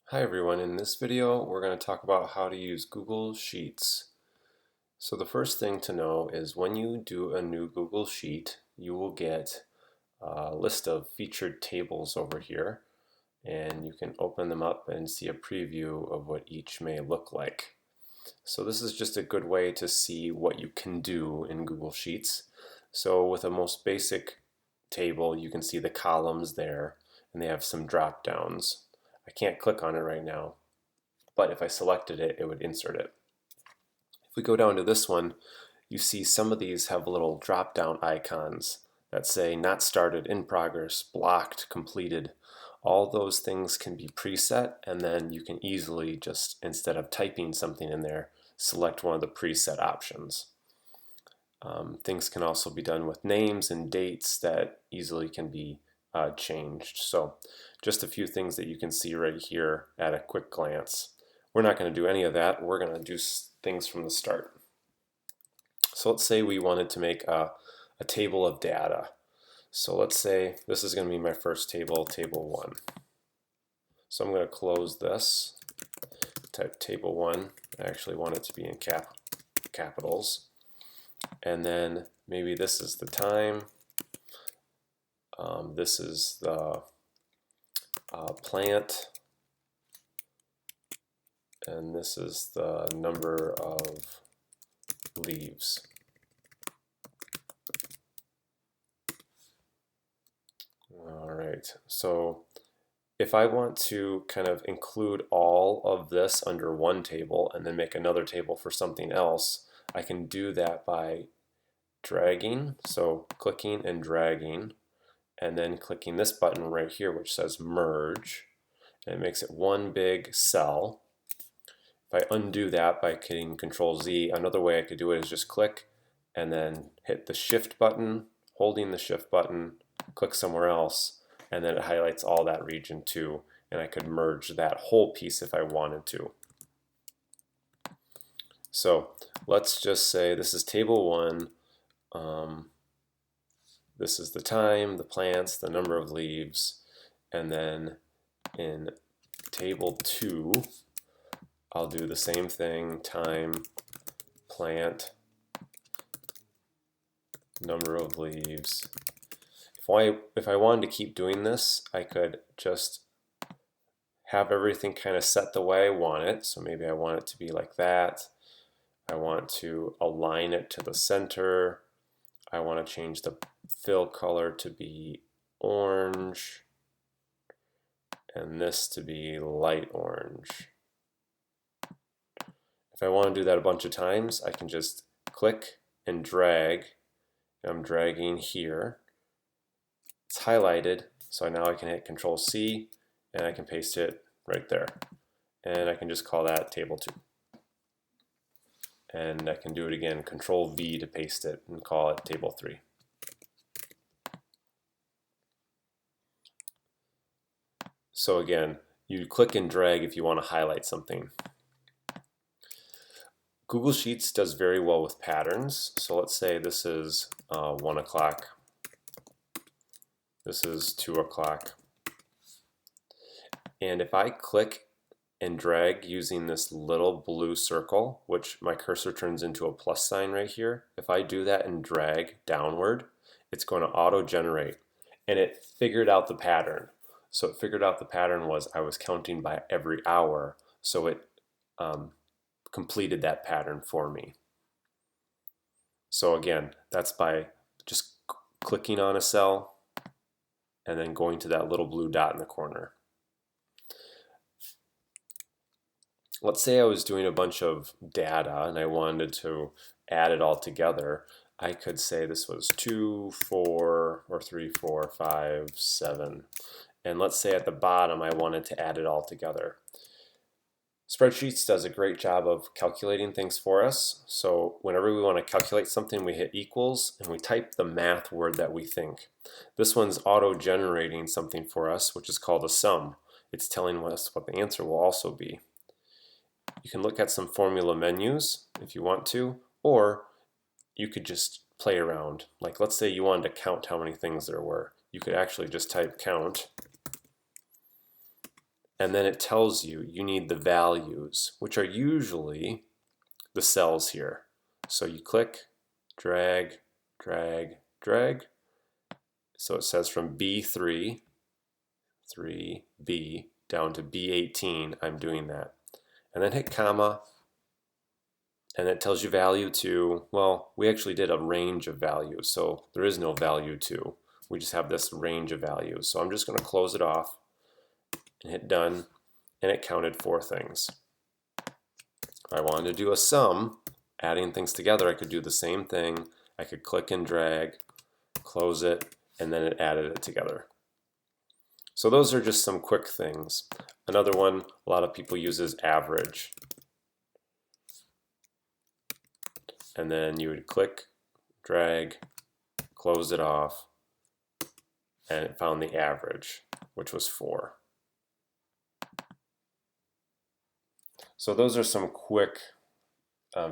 Hi everyone, in this video we're going to talk about how to use Google Sheets. So the first thing to know is when you do a new Google Sheet, you will get a list of featured tables over here, and you can open them up and see a preview of what each may look like. So this is just a good way to see what you can do in Google Sheets. So with a most basic table, you can see the columns there, and they have some drop downs. I can't click on it right now, but if I selected it, it would insert it. If we go down to this one, you see some of these have little drop-down icons that say not started, in progress, blocked, completed. All those things can be preset, and then you can easily just, instead of typing something in there, select one of the preset options. Things can also be done with names and dates that easily can be changed. So just a few things that you can see right here at a quick glance. We're not going to do any of that. We're going to do things from the start. So let's say we wanted to make a table of data. So let's say this is going to be my first table, table 1. So I'm going to close this, type table 1. I actually want it to be in capitals. And then maybe this is the time. This is the plant. And this is the number of leaves. All right, so if I want to kind of include all of this under one table and then make another table for something else, I can do that by dragging, so clicking and dragging, and then clicking this button right here which says merge, and it makes it one big cell. If I undo that by hitting Control Z, another way I could do it is just click and then hit the Shift button, holding the Shift button, click somewhere else, and then it highlights all that region too, and I could merge that whole piece if I wanted to. So let's just say this is table 1. This is the time, the plants, the number of leaves, and then in table 2 I'll do the same thing, time, plant, number of leaves. If I wanted to keep doing this, I could just have everything kind of set the way I want it. So maybe I want it to be like that. I want to align it to the center. I want to change the fill color to be orange, and this to be light orange. If I want to do that a bunch of times, I can just click and drag. I'm dragging here. It's highlighted, so now I can hit Control C and I can paste it right there. And I can just call that table 2. And I can do it again, Control V to paste it and call it table 3. So again, you click and drag if you want to highlight something. Google Sheets does very well with patterns. So let's say this is 1 o'clock. This is 2 o'clock. And if I click and drag using this little blue circle, which my cursor turns into a plus sign right here, if I do that and drag downward, it's going to auto-generate. And it figured out the pattern. So it figured out the pattern was I was counting by every hour, so it completed that pattern for me. So again, that's by just clicking on a cell and then going to that little blue dot in the corner. Let's say I was doing a bunch of data and I wanted to add it all together. I could say this was 2, 4, or 3, 4, 5, 7. And let's say at the bottom I wanted to add it all together. Spreadsheets does a great job of calculating things for us. So whenever we want to calculate something, we hit equals and we type the math word that we think. This one's auto-generating something for us, which is called a sum. It's telling us what the answer will also be. You can look at some formula menus if you want to, or you could just play around. Like let's say you wanted to count how many things there were. You could actually just type count and then it tells you you need the values, which are usually the cells here. So you click, drag, drag, drag. So it says from B3, 3B, down to B18, I'm doing that. And then hit comma, and it tells you value 2. Well, we actually did a range of values, so there is no value 2. We just have this range of values. So I'm just going to close it off and hit done, and it counted 4 things. If I wanted to do a sum, adding things together, I could do the same thing. I could click and drag, close it, and then it added it together. So those are just some quick things. Another one a lot of people use is average. And then you would click, drag, close it off, and it found the average, which was 4. So those are some quick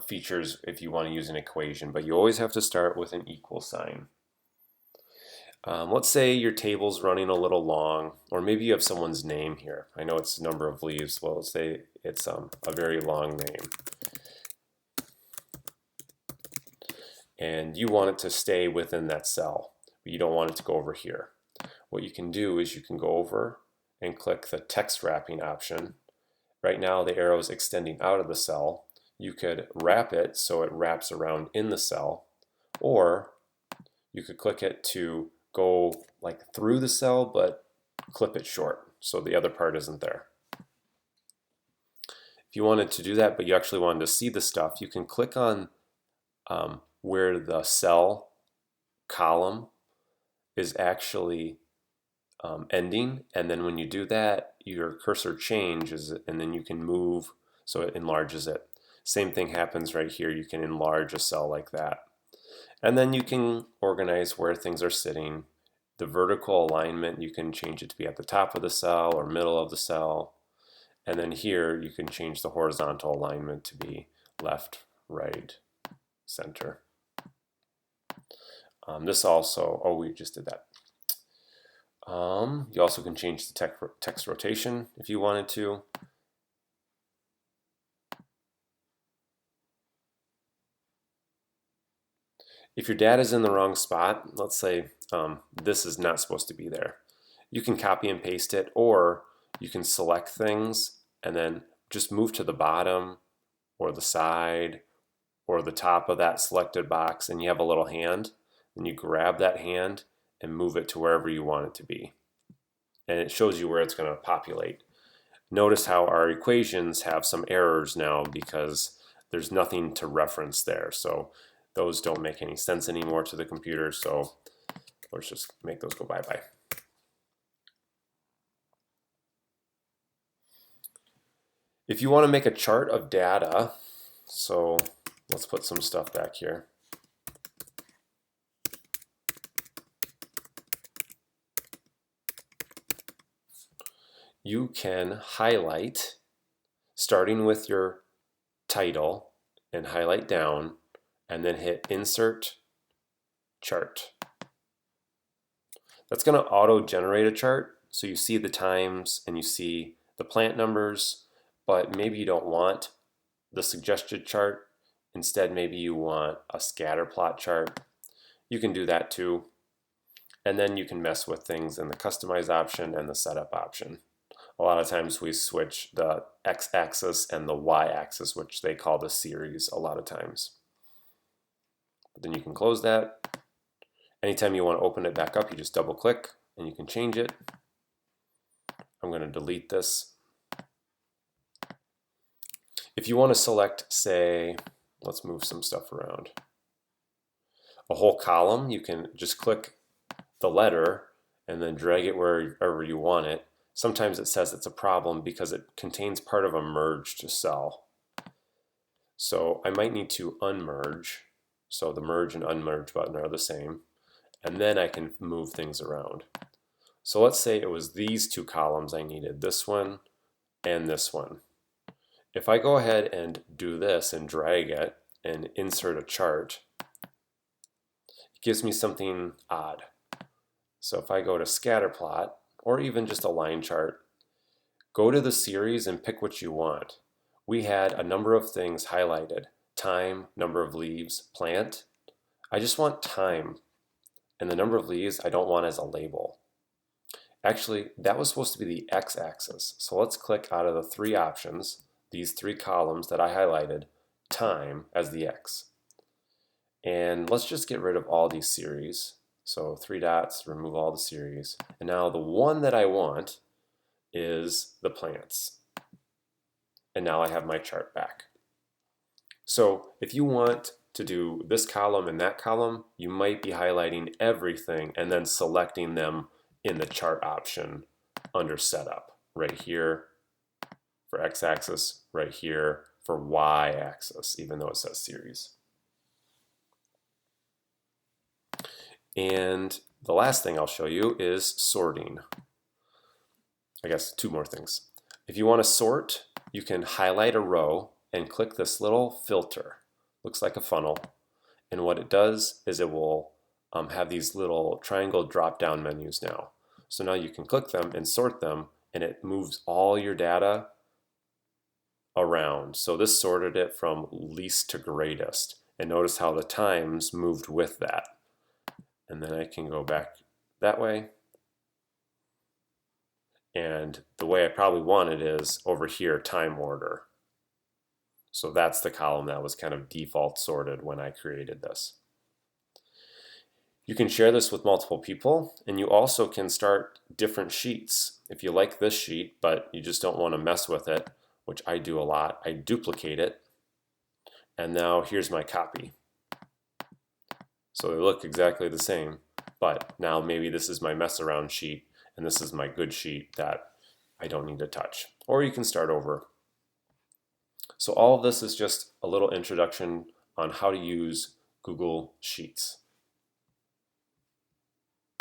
features if you want to use an equation, but you always have to start with an equal sign. Let's say your table's running a little long, or maybe you have someone's name here. I know it's number of leaves. Well, let's say it's a very long name. And you want it to stay within that cell, but you don't want it to go over here. What you can do is you can go over and click the text wrapping option. Right now the arrow is extending out of the cell. You could wrap it so it wraps around in the cell, or you could click it to go like through the cell but clip it short so the other part isn't there. If you wanted to do that but you actually wanted to see the stuff, you can click on where the cell column is actually ending, and then when you do that your cursor changes and then you can move so it enlarges it. Same thing happens right here. You can enlarge a cell like that. And then you can organize where things are sitting. The vertical alignment, you can change it to be at the top of the cell or middle of the cell. And then here you can change the horizontal alignment to be left, right, center. This also, oh, we just did that. You also can change the text rotation if you wanted to. If your data is in the wrong spot, let's say this is not supposed to be there, you can copy and paste it, or you can select things and then just move to the bottom or the side or the top of that selected box, and you have a little hand, and you grab that hand and move it to wherever you want it to be. And it shows you where it's going to populate. Notice how our equations have some errors now because there's nothing to reference there. So those don't make any sense anymore to the computer. So let's just make those go bye-bye. If you want to make a chart of data, so let's put some stuff back here. You can highlight, starting with your title, and highlight down, and then hit Insert Chart. That's going to auto-generate a chart, so you see the times and you see the plant numbers, but maybe you don't want the suggested chart. Instead, maybe you want a scatter plot chart. You can do that too. And then you can mess with things in the Customize option and the Setup option. A lot of times we switch the x-axis and the y-axis, which they call the series a lot of times. But then you can close that. Anytime you want to open it back up, you just double click and you can change it. I'm going to delete this. If you want to select, say, let's move some stuff around, a whole column, you can just click the letter and then drag it wherever you want it. Sometimes it says it's a problem because it contains part of a merged cell. So I might need to unmerge. So the merge and unmerge button are the same. And then I can move things around. So let's say it was these two columns I needed, this one and this one. If I go ahead and do this and drag it and insert a chart, it gives me something odd. So if I go to scatter plot, or even just a line chart, Go to the series and pick what you want. We had a number of things highlighted: time, number of leaves, plant. I just want time, and the number of leaves I don't want as a label. Actually, that was supposed to be the x-axis. So let's click out of the three options, these three columns that I highlighted, time as the x. And let's just get rid of all these series. So three dots, remove all the series. And now the one that I want is the plants. And now I have my chart back. So if you want to do this column and that column, you might be highlighting everything and then selecting them in the chart option under setup, right here for x-axis, right here for y-axis, even though it says series. And the last thing I'll show you is sorting. I guess two more things. If you want to sort, you can highlight a row and click this little filter. Looks like a funnel. And what it does is it will have these little triangle drop-down menus now. So now you can click them and sort them, and it moves all your data around. So this sorted it from least to greatest. And notice how the times moved with that. And then I can go back that way. And the way I probably want it is over here, time order. So that's the column that was kind of default sorted when I created this. You can share this with multiple people, and you also can start different sheets. If you like this sheet, but you just don't want to mess with it, which I do a lot, I duplicate it, and now here's my copy. So they look exactly the same, but now maybe this is my mess around sheet, and this is my good sheet that I don't need to touch. Or you can start over. So all of this is just a little introduction on how to use Google Sheets.